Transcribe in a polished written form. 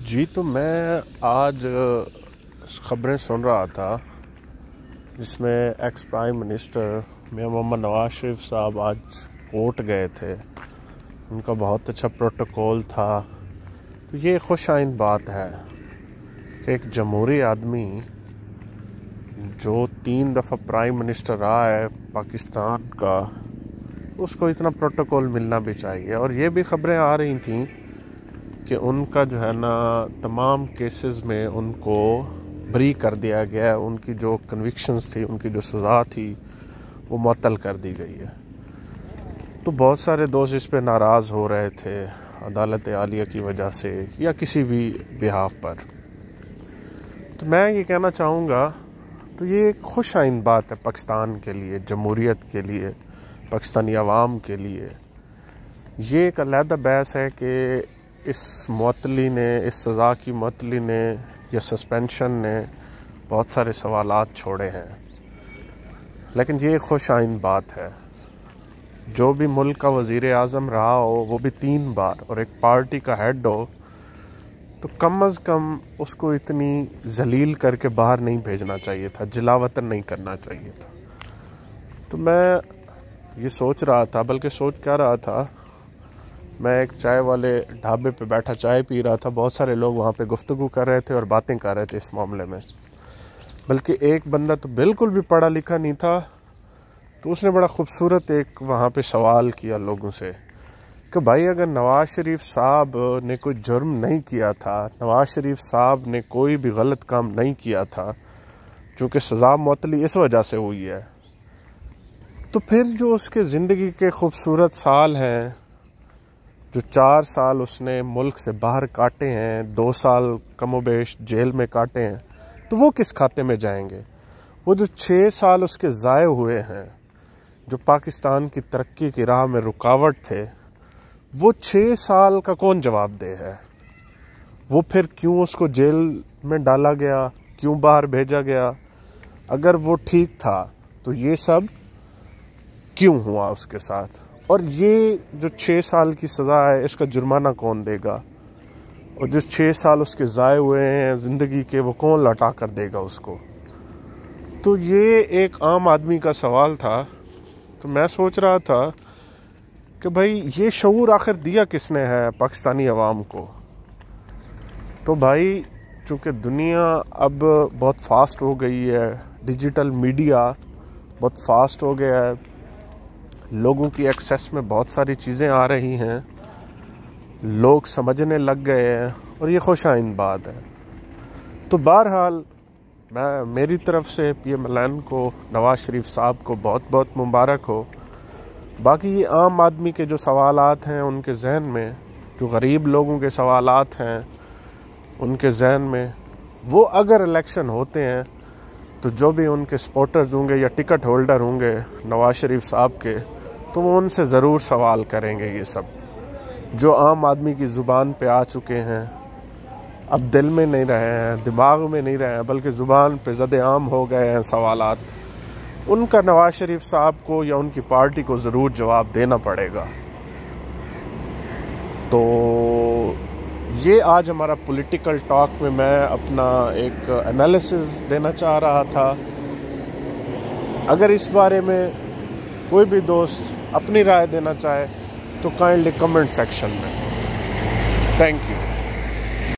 जी, तो मैं आज ख़बरें सुन रहा था जिसमें एक्स प्राइम मिनिस्टर मियां मोहम्मद नवाज शरीफ साहब आज कोर्ट गए थे। उनका बहुत अच्छा प्रोटोकॉल था। तो ये खुश आइंद बात है कि एक जमहूरी आदमी जो 3 दफ़ा प्राइम मिनिस्टर रहा है पाकिस्तान का, उसको इतना प्रोटोकॉल मिलना भी चाहिए। और ये भी ख़बरें आ रही थी कि उनका जो है ना तमाम केसेस में उनको बरी कर दिया गया है। उनकी जो कन्विक्शंस थी, उनकी जो सज़ा थी, वो मुअत्तल कर दी गई है। तो बहुत सारे दोस्त इस पे नाराज़ हो रहे थे अदालत आलिया की वजह से या किसी भी बिहाफ पर। तो मैं ये कहना चाहूँगा, तो ये एक खुश आइंद बात है पाकिस्तान के लिए, जमहूरियत के लिए, पाकिस्तानी अवाम के लिए। ये एक अलहदा बहस है कि इस मुअत्तली ने, इस सज़ा की मुअत्तली ने या सस्पेंशन ने बहुत सारे सवालात छोड़े हैं। लेकिन ये एक खुश आइंद बात है। जो भी मुल्क का वज़ीर आज़म रहा हो, वो भी 3 बार, और एक पार्टी का हेड हो, तो कम अज़ कम उसको इतनी जलील करके बाहर नहीं भेजना चाहिए था, जिलावतन नहीं करना चाहिए था। तो मैं ये सोच रहा था, बल्कि सोच क्या रहा था, मैं एक चाय वाले ढाबे पे बैठा चाय पी रहा था। बहुत सारे लोग वहाँ पे गुफ्तगू कर रहे थे और बातें कर रहे थे इस मामले में। बल्कि एक बंदा तो बिल्कुल भी पढ़ा लिखा नहीं था, तो उसने बड़ा खूबसूरत एक वहाँ पे सवाल किया लोगों से कि भाई, अगर नवाज़ शरीफ साहब ने कोई जुर्म नहीं किया था, नवाज़ शरीफ साहब ने कोई भी गलत काम नहीं किया था, चूँकि सज़ा मुअत्तली इस वजह से हुई है, तो फिर जो उसके ज़िंदगी के खूबसूरत साल हैं, जो 4 साल उसने मुल्क से बाहर काटे हैं, 2 साल कमोबेश जेल में काटे हैं, तो वो किस खाते में जाएंगे? वो जो 6 साल उसके ज़ाय हुए हैं, जो पाकिस्तान की तरक्की की राह में रुकावट थे, वो 6 साल का कौन जवाबदेह है? वो फिर क्यों उसको जेल में डाला गया, क्यों बाहर भेजा गया? अगर वो ठीक था तो ये सब क्यों हुआ उसके साथ? और ये जो 6 साल की सज़ा है, इसका जुर्माना कौन देगा? और जो 6 साल उसके ज़ाय हुए हैं ज़िंदगी के, वो कौन लौटा कर देगा उसको? तो ये एक आम आदमी का सवाल था। तो मैं सोच रहा था कि भाई, ये शऊर आखिर दिया किसने है पाकिस्तानी अवाम को? तो भाई, चूँकि दुनिया अब बहुत फास्ट हो गई है, डिजिटल मीडिया बहुत फास्ट हो गया है, लोगों की एक्सेस में बहुत सारी चीज़ें आ रही हैं, लोग समझने लग गए हैं, और ये खुश आइंद बात है। तो बहरहाल मेरी तरफ से PMLN को, नवाज़ शरीफ साहब को बहुत बहुत मुबारक हो। बाकी ये आम आदमी के जो सवालात हैं उनके जहन में, जो गरीब लोगों के सवालात हैं उनके जहन में, वो अगर इलेक्शन होते हैं तो जो भी उनके सपोर्टर्स होंगे या टिकट होल्डर होंगे नवाज़ शरीफ साहब के, तो वो उनसे ज़रूर सवाल करेंगे। ये सब जो आम आदमी की ज़ुबान पे आ चुके हैं, अब दिल में नहीं रहे हैं, दिमाग में नहीं रहे हैं, बल्कि ज़ुबान पे ज़द आम हो गए हैं सवालात, उनका नवाज़ शरीफ साहब को या उनकी पार्टी को ज़रूर जवाब देना पड़ेगा। तो ये आज हमारा पॉलिटिकल टॉक में मैं अपना एक एनालिसिस देना चाह रहा था। अगर इस बारे में कोई भी दोस्त अपनी राय देना चाहे तो काइंडली कमेंट सेक्शन में। Thank you.